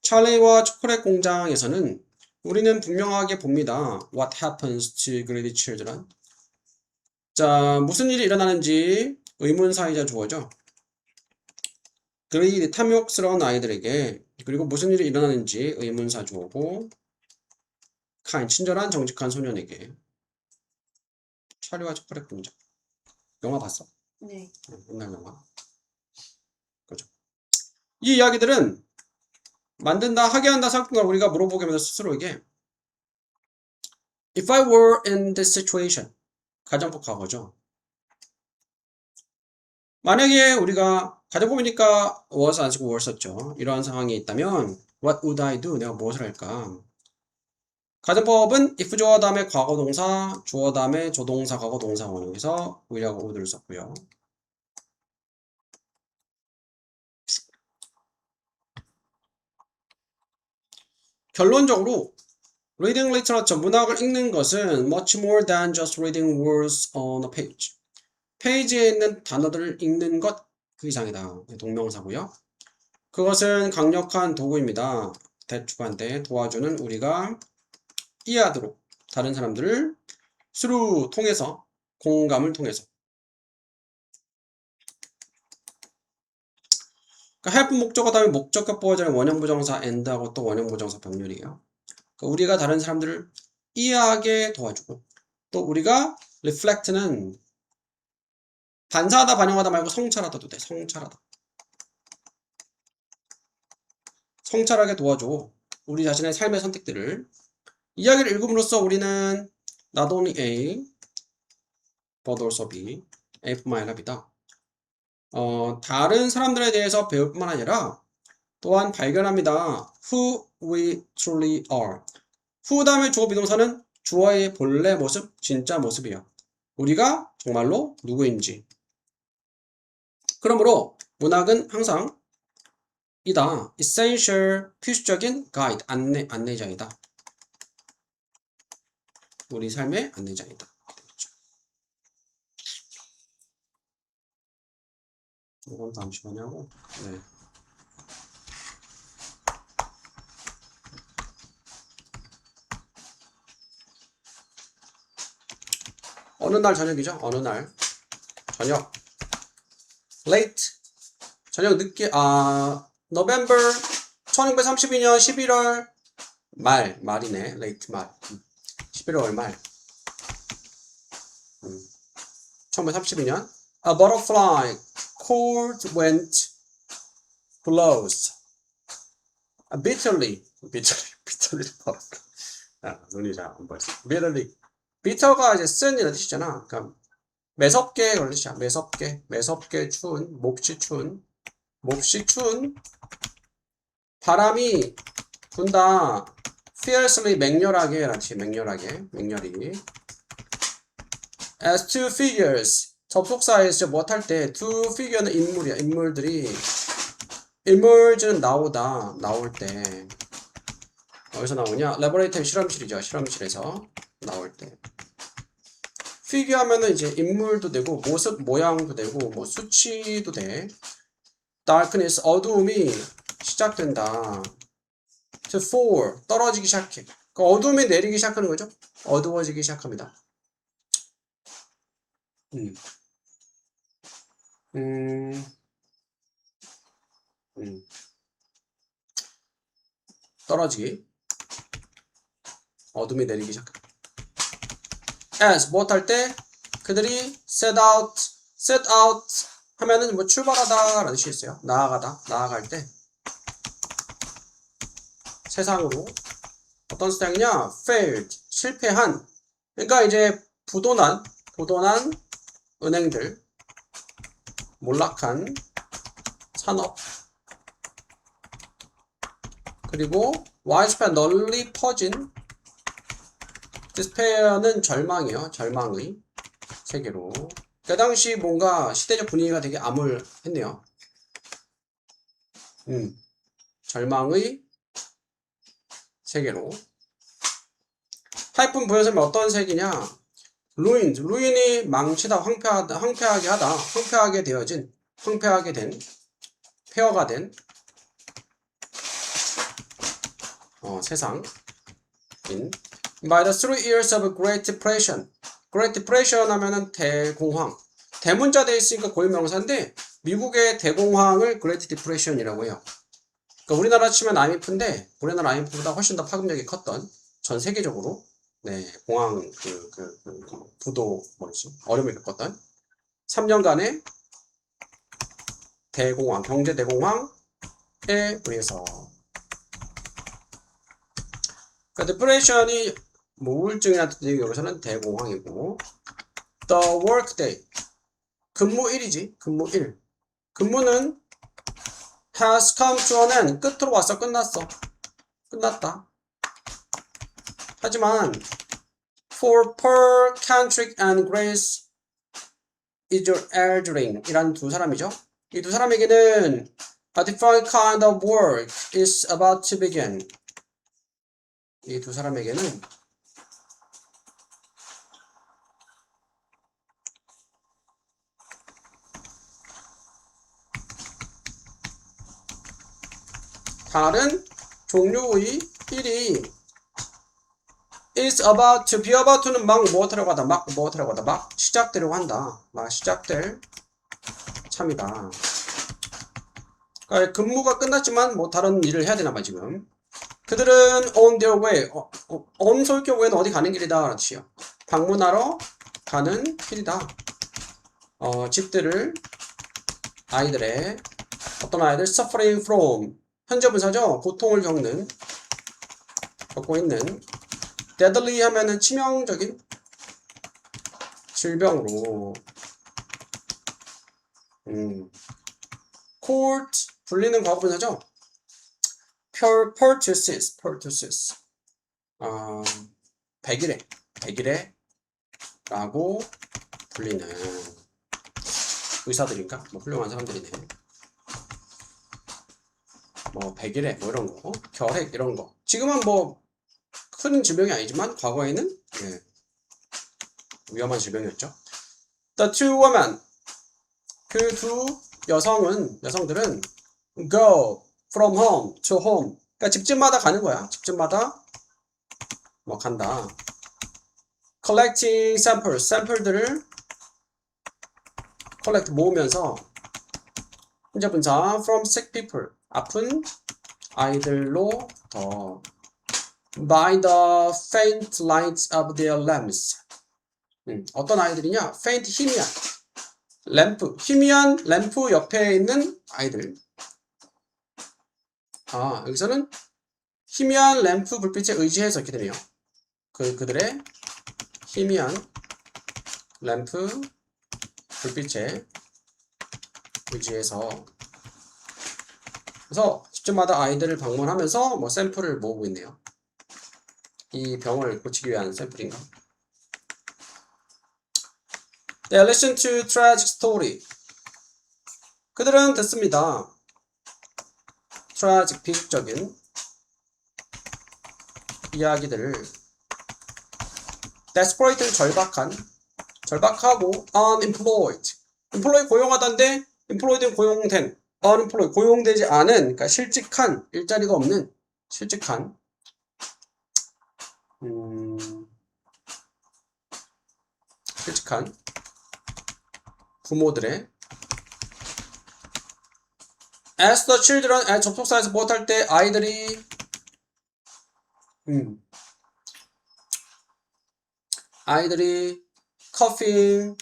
찰리와 초콜릿 공장에서는 우리는 분명하게 봅니다. What happens to greedy children? 자, 무슨 일이 일어나는지 의문사이자 주어죠. greedy, 탐욕스러운 아이들에게. 그리고 무슨 일이 일어나는지 의문사 주어고, kind, 친절한 정직한 소년에게. 찰리와 초콜릿 공장. 영화 봤어? 네. 옛날 영화. 그죠. 이 이야기들은 만든다, 하게 한다, 사건을 우리가 물어보게 하면서 스스로에게 If I were in this situation, 가정법 과거죠. 만약에 우리가 가정법이니까 was 안 쓰고 were 썼죠. 이러한 상황이 있다면 What would I do? 내가 무엇을 할까? 가정법은 if 주어 다음에 과거 동사, 주어 다음에 조동사, 과거 동사 원형에서 would하고 would를 썼고요. 결론적으로 reading literature, 문학을 읽는 것은 much more than just reading words on a page. 페이지에 있는 단어들을 읽는 것 그 이상이다. 동명사고요. 그것은 강력한 도구입니다. 대주관대 도와주는 우리가 이해하도록 다른 사람들을 through 통해서 공감을 통해서. 그러니까 help 목적어 다음에 목적격 보호자는 원형부정사 and하고 또 원형부정사 병렬이에요. 그러니까 우리가 다른 사람들을 이해하게 도와주고 또 우리가 reflect는 반사하다 반영하다 말고 성찰하다도 돼. 성찰하게 도와줘. 우리 자신의 삶의 선택들을. 이야기를 읽음으로써 우리는 not only A, but also B, A뿐만 아니라 B다. 다른 사람들에 대해서 배울 뿐만 아니라 또한 발견합니다. Who we truly are. who 다음에 주어 비동사는 주어의 본래 모습, 진짜 모습이요. 우리가 정말로 누구인지. 그러므로 문학은 항상 이다. essential, 필수적인 guide, 안내장이다. 우리 삶의 안내장이다. 이건 잠시만요 하고. 네. 어느 날 저녁이죠? 어느 날 저녁 late 저녁 늦게 November 1932년 11월 말이네. late 말 11월 말 1932년 A butterfly cold went blows bitterly 눈이 잘 안 보였어. bitter가 이제 쓴이라는 뜻이잖아. 그러니까 매섭게 그런 뜻이야. 매섭게 추운, 몹시 추운 바람이 분다. fiercely 맹렬하게 라는 뜻이야. 맹렬히. as two figures 접속사에서 무엇할 때 two figure는 인물이야. 인물들은 나올 때 어디서 나오냐? 레버레이터의 실험실이죠. 실험실에서 나올 때 피규어 하면은 이제 인물도 되고 모습 모양도 되고 뭐 수치도 돼. darkness 어두움이 시작된다. to fall 떨어지기 시작해. 그 어두움이 내리기 시작하는 거죠. 어두워지기 시작합니다. 떨어지기. 어둠이 내리기 시작합니다. as 무엇할 때 그들이 set out 하면은 뭐 출발하다 라는 뜻이 있어요. 나아갈 때 세상으로 어떤 세상이냐? failed 실패한 그러니까 이제 부도난 은행들 몰락한 산업 그리고 widespread 널리 퍼진 despair는 절망이요. 절망의 세계로. 그 당시 뭔가 시대적 분위기가 되게 암울했네요. 절망의 세계로. 하이픈 부여섬이 어떤 색이냐? 루인이 망치다, 황폐하게 된, 폐허가 된 세상인 by the 3 years of Great Depression. Great Depression 하면은 대공황. 대문자 돼 있으니까 고유명사인데 미국의 대공황을 Great Depression이라고 해요. 그러니까 우리나라 치면 IMF인데 우리나라 IMF보다 훨씬 더 파급력이 컸던 전 세계적으로 공황 부도 어려움을 겪었던 3년간의 대공황, 경제 대공황에 의해서 그러니까 디프레션이 우울증이라는 뜻이 여기서는 대공황이고 the workday 근무일이지 근무일 근무는 has come to an end 끝으로 왔어 끝났다 하지만 for Paul, Cantrick and Grace is Aldring 이라는 두 사람이죠. 이 두 사람에게는 a different kind of work is about to begin. 이 두 사람에게는 다른 종류의 일이 is about to, be about to는 막 시작되려고 한다. 막 시작될 참이다. 그러니까 근무가 끝났지만 뭐 다른 일을 해야 되나 봐 지금. 그들은 on their way, on 솔격 way는 어디 가는 길이다 라는 뜻이에요. 방문하러 가는 길이다. 집들을 아이들의 어떤 아이들 suffering from 현재 분사죠. 고통을 겪고 있는 deadly 하면은 치명적인 질병으로 court 불리는 과거분사죠. pertussis 백일해 라고 불리는 의사들인가? 뭐 훌륭한 사람들이네. 뭐 백일해 뭐 이런 거, 결핵 이런 거. 지금은 뭐 큰 질병이 아니지만 과거에는 예, 위험한 질병이었죠. The two women, 그 두 여성들은 go from home to home. 그러니까 집집마다 가는 거야. 집집마다 뭐 간다. collecting samples, 샘플들을 collect 모으면서 현재 분사 from sick people, 아픈 아이들로부터 by the faint lights of their lamps. 어떤 아이들이냐? faint, 희미한 램프, 희미한 램프 옆에 있는 아이들. 아, 여기서는 희미한 램프 불빛에 의지해서 이렇게 되네요. 그들의 희미한 램프 불빛에 의지해서. 그래서 집집마다 아이들을 방문하면서 뭐 샘플을 모으고 있네요. 이 병을 고치기 위한 샘플인가? They listen to tragic story. 그들은 듣습니다. tragic, 비극적인 이야기들을. desperate, 절박하고 unemployed. employed 고용하다인데 employed는 고용된, unemployed 고용되지 않은, 그러니까 실직한, 일자리가 없는, 실직한 부모들의. as the children, 접속사에서 무엇할 때 아이들이 coughing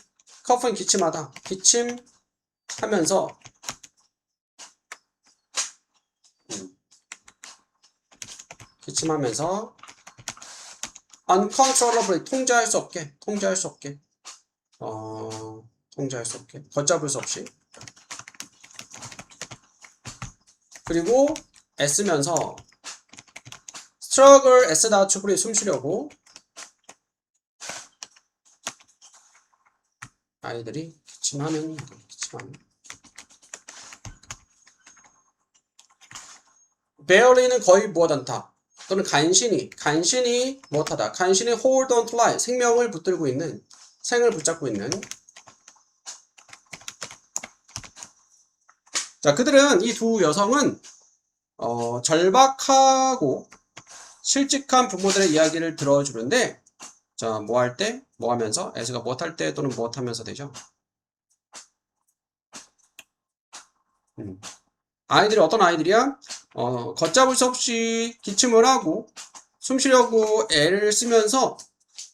기침하다, 기침하면서 uncontrollably, 통제할 수 없게 걷잡을 수 없이. 그리고 애쓰면서 struggle, 애쓰다, 추구리, 숨쉬려고 아이들이 기침하면. barely는 거의 무엇 않다, 또는 간신히 무엇하다, 간신히 hold on to life, 생명을 붙잡고 있는. 자, 그들은, 이 두 여성은 절박하고 실직한 부모들의 이야기를 들어주는데, 자, 뭐 할 때? 뭐 하면서? as가 무엇 할 때 또는 무엇 하면서 되죠? 아이들이 어떤 아이들이야? 걷잡을 수 없이 기침을 하고 숨쉬려고 애를 쓰면서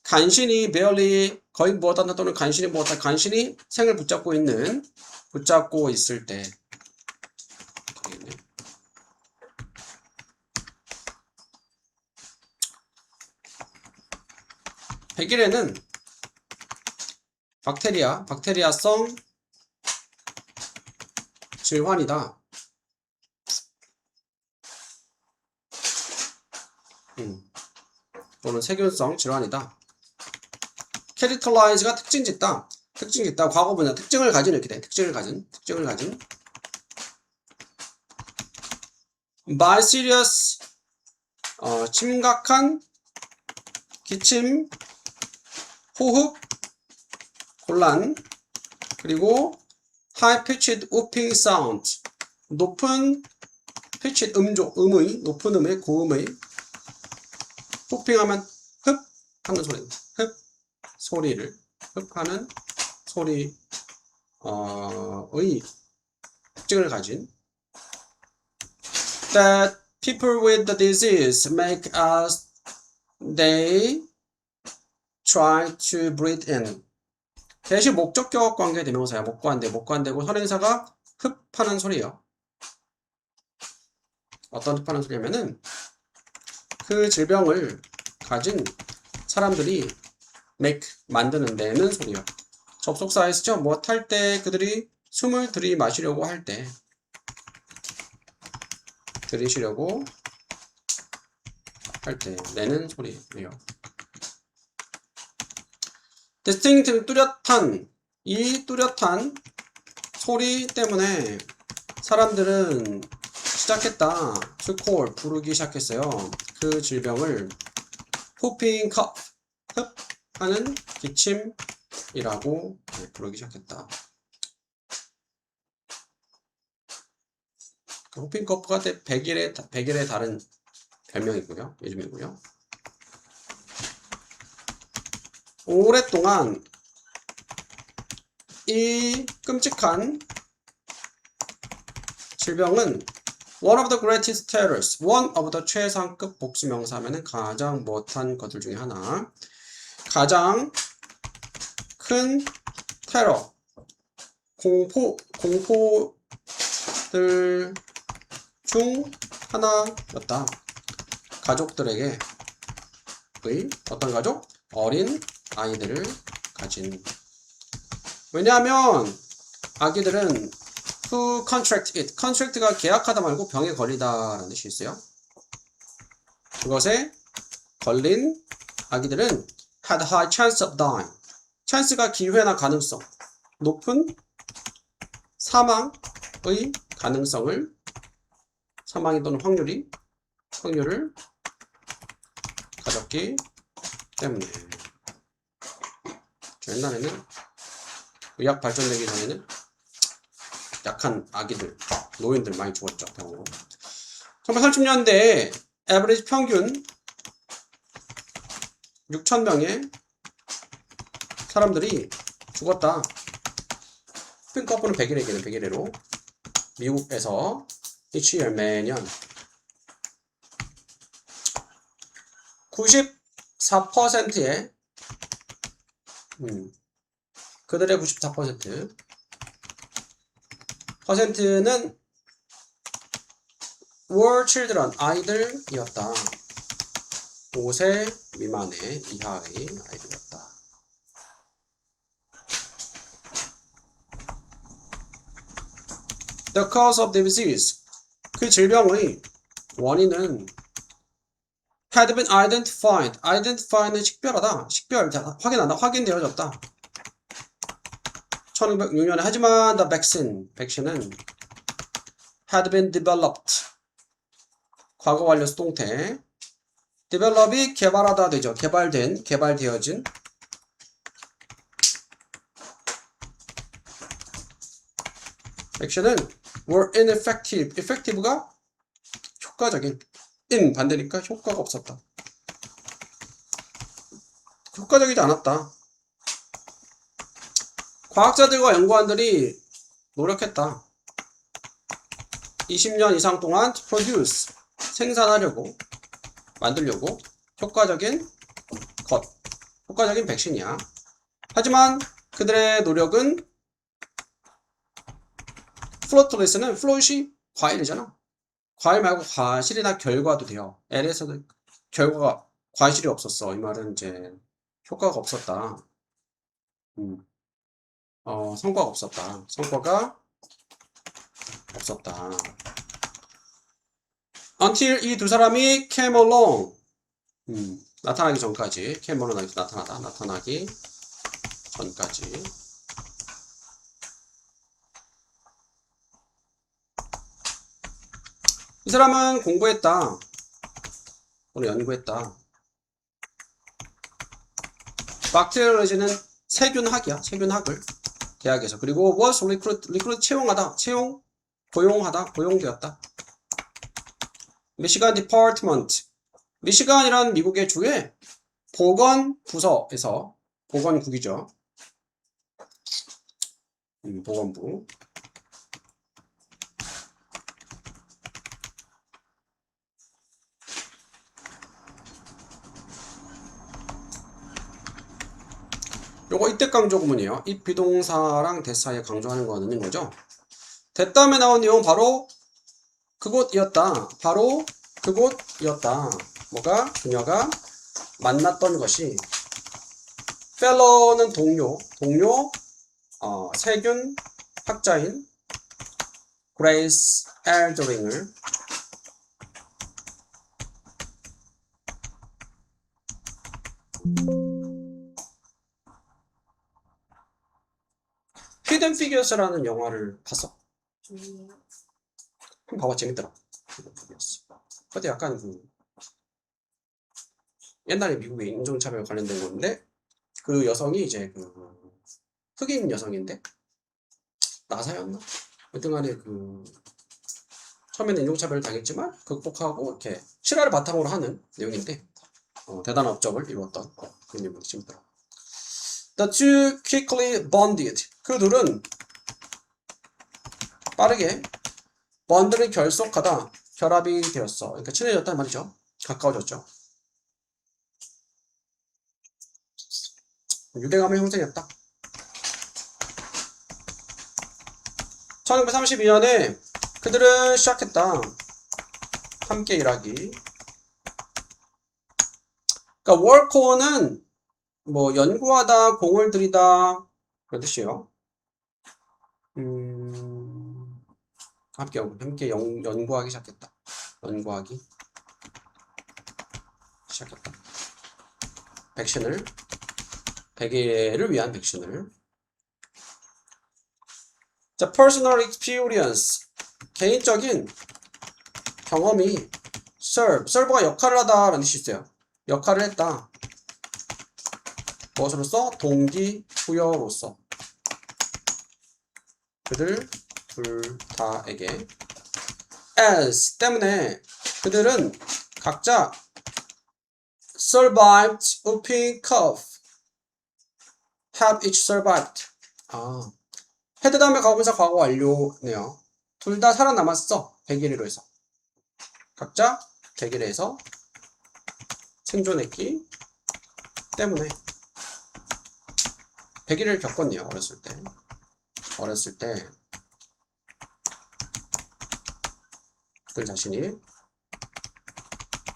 간신히 barely, 거의 무엇하다 또는 간신히 무엇하다, 간신히 생을 붙잡고 있을 때. 백일에는 박테리아성 질환이다. 또는 세균성 질환이다. characterize가 특징짓다, 과거 분사, 특징을 가진, 이렇게 돼. 특징을 가진 by serious, 심각한 기침, 호흡 곤란, 그리고 high pitched whooping sound, 높은 pitched 음의, 높은 음의, 고음의, whooping하면 흡 하는 소리, 흡하는 소리의 특징을 가진. That people with the disease make as they try to breathe in. 대신 목적격 관계 대명사야. 목관되고 선행사가 흡하는 소리예요. 어떤 흡하는 소리냐면은 그 질병을 가진 사람들이 만드는, 내는 소리요. 접속사에 쓰죠. 무엇 할 때, 그들이 숨을 들이마시려고 할 때, 내는 소리예요. distinct, 뚜렷한, 이 뚜렷한 소리 때문에 사람들은 시작했다. to call, 부르기 시작했어요. 그 질병을 whooping cough, 흡하는 기침이라고 부르기 시작했다. whooping cough가 100일의 다른 별명이고요. 이름이고요. 오랫동안 이 끔찍한 질병은 one of the greatest terrors, one of the 최상급 복수명사면은 가장 못한 것들 중에 하나, 가장 큰 테러, 공포들 중 하나였다. 가족들에게 어떤 가족? 어린 아이들을 가진. 왜냐하면 아기들은 who contract it, contract가 계약하다 말고 병에 걸리다 라는 뜻이 있어요. 그것에 걸린 아기들은 had high chance of dying, chance가 기회나 가능성, 높은 사망의 가능성을, 사망이 또는 확률을 가졌기 때문에. 옛날에는 의학 발전되기 전에는 약한 아기들, 노인들 많이 죽었죠, 병으로. 1930년대에 에버리지 평균 6,000명의 사람들이 죽었다. 핑크업은 100일에게는 100일에로 미국에서 each year, 매년 94%의 그들의 94%는 were children, 아이들이었다. 5세 미만의 이하의 아이들이었다. The cause of the disease, 그 질병의 원인은 had been identified, identify는 식별하다, 확인한다, 확인되어졌다. 1906년에 하지만 the vaccine, 백신은 had been developed, 과거 완료 수동태, develop이 개발하다 되죠. 개발되어진. 백신은 were ineffective, effective가 효과적인, in 반대니까 효과가 없었다. 효과적이지 않았다. 과학자들과 연구원들이 노력했다. 20년 이상 동안 produce, 생산하려고, 만들려고 효과적인 백신이야. 하지만 그들의 노력은 fruitless는 fruit이 과일이잖아. 과일 말고 과실이나 결과도 돼요. L에서도 결과가 과실이 없었어. 이 말은 이제 효과가 없었다. 성과가 없었다. Until 이 두 사람이 came along, 나타나기 전까지, came along 나타나기 전까지. 이 사람은 공부했다. 또는 연구했다. 박테리올로지는 세균학이야. 세균학을 대학에서. 그리고 was recruit 채용하다. 고용되었다. 미시간 디파트먼트. 미시간이란 미국의 주의 보건부서에서, 보건국이죠. 보건부. 요거 이때 강조 구문이에요. 이 비동사랑 대사에 강조하는 거 넣는 거죠. 대다음에 나온 내용 바로 그곳이었다. 뭐가? 그녀가 만났던 것이. fellow는 동료, 세균 학자인 그레이스 엘더링을 히든 피규어스라는 영화를 봤어? 한번 봐봐, 재밌더라. 그것도 약간 옛날에 미국의 인종차별 관련된 건데, 그 여성이 이제 흑인 여성인데, 나사였나? 여튼 간에 처음에는 인종차별을 당했지만, 극복하고, 이렇게, 실화를 바탕으로 하는 내용인데, 대단한 업적을 이루었던 그런 내용이 재밌더라. The two quickly bonded. 그 둘은 빠르게 bond는 결속하다, 결합이 되었어. 그러니까 친해졌단 말이죠. 가까워졌죠. 유대감의 형성이었다. 1932년에 그들은 시작했다. 함께 일하기. 그러니까 work는 뭐 연구하다, 공을 들이다 그런 뜻이에요. 함께 연구하기 시작했다. 연구하기 시작했다. 백신을, 백예를 위한 백신을. 자, personal experience. 개인적인 경험이 serve가 역할을 하다라는 뜻이 있어요. 역할을 했다. 무엇으로서? 동기부여로서. 그들 둘 다에게. as 때문에 그들은 각자 survived whooping cough. have each survived. 헤드 다음에 가보면서 과거 완료네요. 둘 다 살아남았어. 100일로 해서. 각자 100일에서 생존했기 때문에 100일을 겪었네요. 어렸을 때 그들 자신이.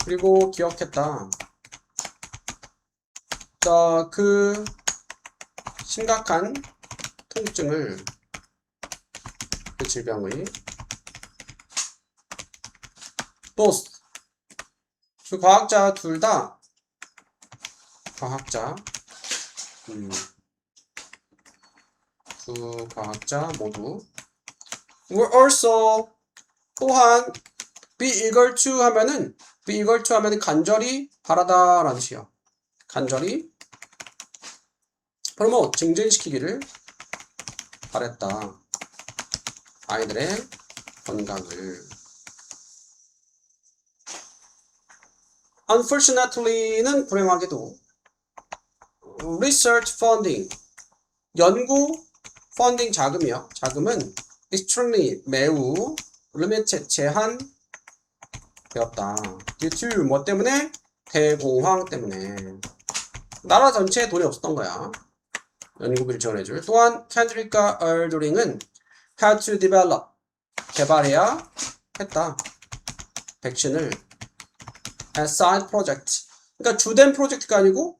그리고 기억했다. 그 심각한 통증을, 그 질병의 both. 그 과학자 둘 다, 두 과학자 모두 were also, 또한 be eager to 하면은 간절히 바라다 라는 뜻이에요. 간절히 promote, 증진시키기를 바랬다. 아이들의 건강을. Unfortunately는 불행하게도 research funding, 연구 funding 자금이요. 자금은 extremely, 매우 limited, 제한되었다. due to 뭐 때문에? 대공황 때문에. 나라 전체에 돈이 없었던 거야. 연구비를 지원해줄. 또한 캔드릭과 얼드링은 had to develop, 개발해야 했다. 백신을 as side project. 그러니까 주된 프로젝트가 아니고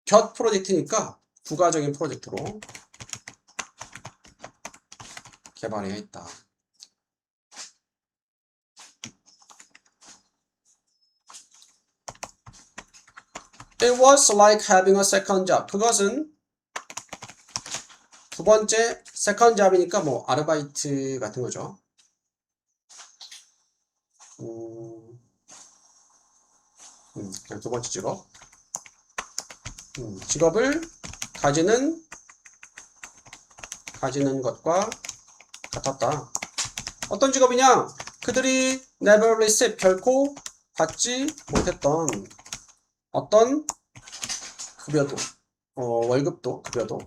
곁 프로젝트니까 부가적인 프로젝트로 개발해야 했다. It was like having a second job. 그것은 두 번째 second job이니까 뭐 아르바이트 같은 거죠. 그냥 두 번째 직업. 직업을 가지는 것과 같았다. 어떤 직업이냐? 그들이 never receive, 결코 받지 못했던 어떤 급여도, 월급도, 급여도.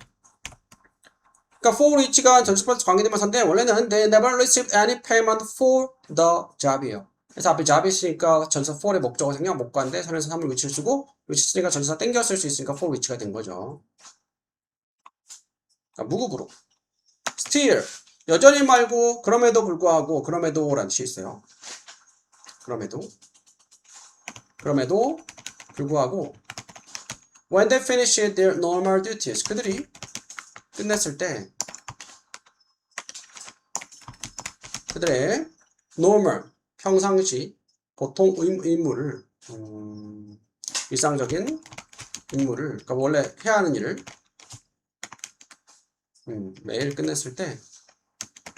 그러니까 for which가 전치 플러스 관계대명사인데 원래는 they never received any payment for the job이에요. 그래서 앞에 job이 있으니까 전치사 for의 목적어 생략 목관데 선에서 3을 which를 쓰고 which 쓰니까 전치사 땡겨 쓸 수 있으니까 for which가 된 거죠. 그러니까 무급으로. still, 여전히 말고 그럼에도 불구하고, 그럼에도라는 뜻이 있어요. 그럼에도 불구하고 when they finished their normal duties, 그들이 끝냈을 때 그들의 normal, 평상시, 보통 임무를, 일상적인 임무를, 그러니까 원래 해야 하는 일을 매일 끝냈을 때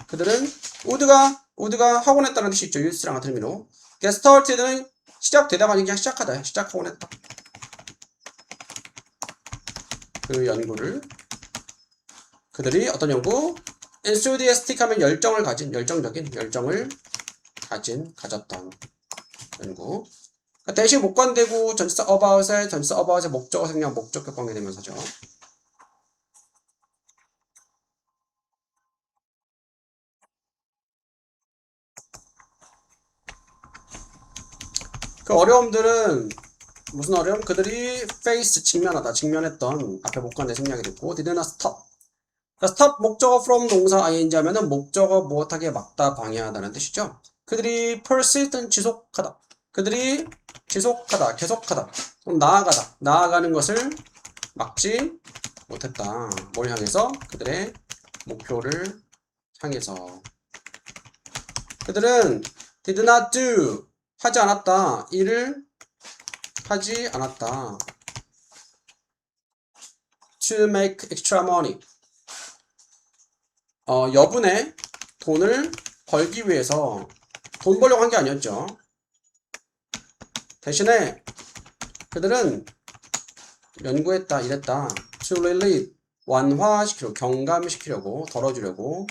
그들은 would가 하곤 했다는 뜻이 있죠. use랑 같은 의미로. get started는 시작되다가 아니고 그냥 시작하다. 시작하곤 했다. 그 연구를 그들이 어떤 연구? enthusiastic 하면 열정적인 열정을 가졌던 연구. 그러니까 대신 목관되고 전치사 about의 목적어 생략 목적격 관계되면서죠. 그 어려움들은 무슨 어려움? 그들이 직면했던 앞에 목관대 생략이 됐고 did not stop. 그러니까 stop 목적어 from 동사 ing 하면은 목적어 무엇하게 막다 방해하다는 뜻이죠. 그들이 persistent 지속하다. 그들이 지속하다, 계속하다, 그럼 나아가는 것을 막지 못했다. 뭘 향해서? 그들의 목표를 향해서. 그들은 did not do 하지 않았다. 일을 하지 않았다. to make extra money. 여분의 돈을 벌기 위해서 돈 벌려고 한 게 아니었죠. 대신에 그들은 연구했다, 일했다. to relieve, 경감시키려고, 덜어주려고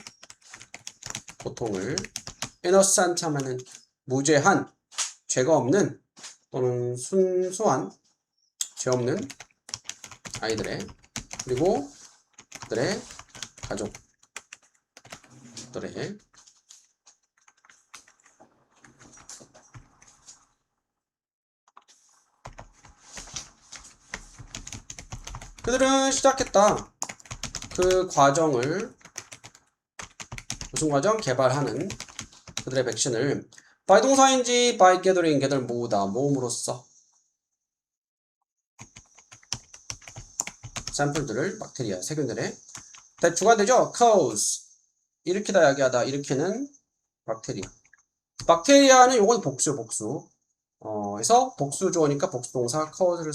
고통을. innocent 하면은 무죄한, 죄가 없는 또는 순수한, 죄 없는 아이들의, 그리고 그들의 가족들의 그들은 시작했다. 그 과정을 무슨 과정? 개발하는 그들의 백신을 by 동사인지 by gathering 모으다 모음으로써 샘플들을 박테리아 세균들의 주관되죠? cause 일으키다 야기하다 일으키는 박테리아는 요건 복수 그래서 복수 주어니까 복수 동사 cause를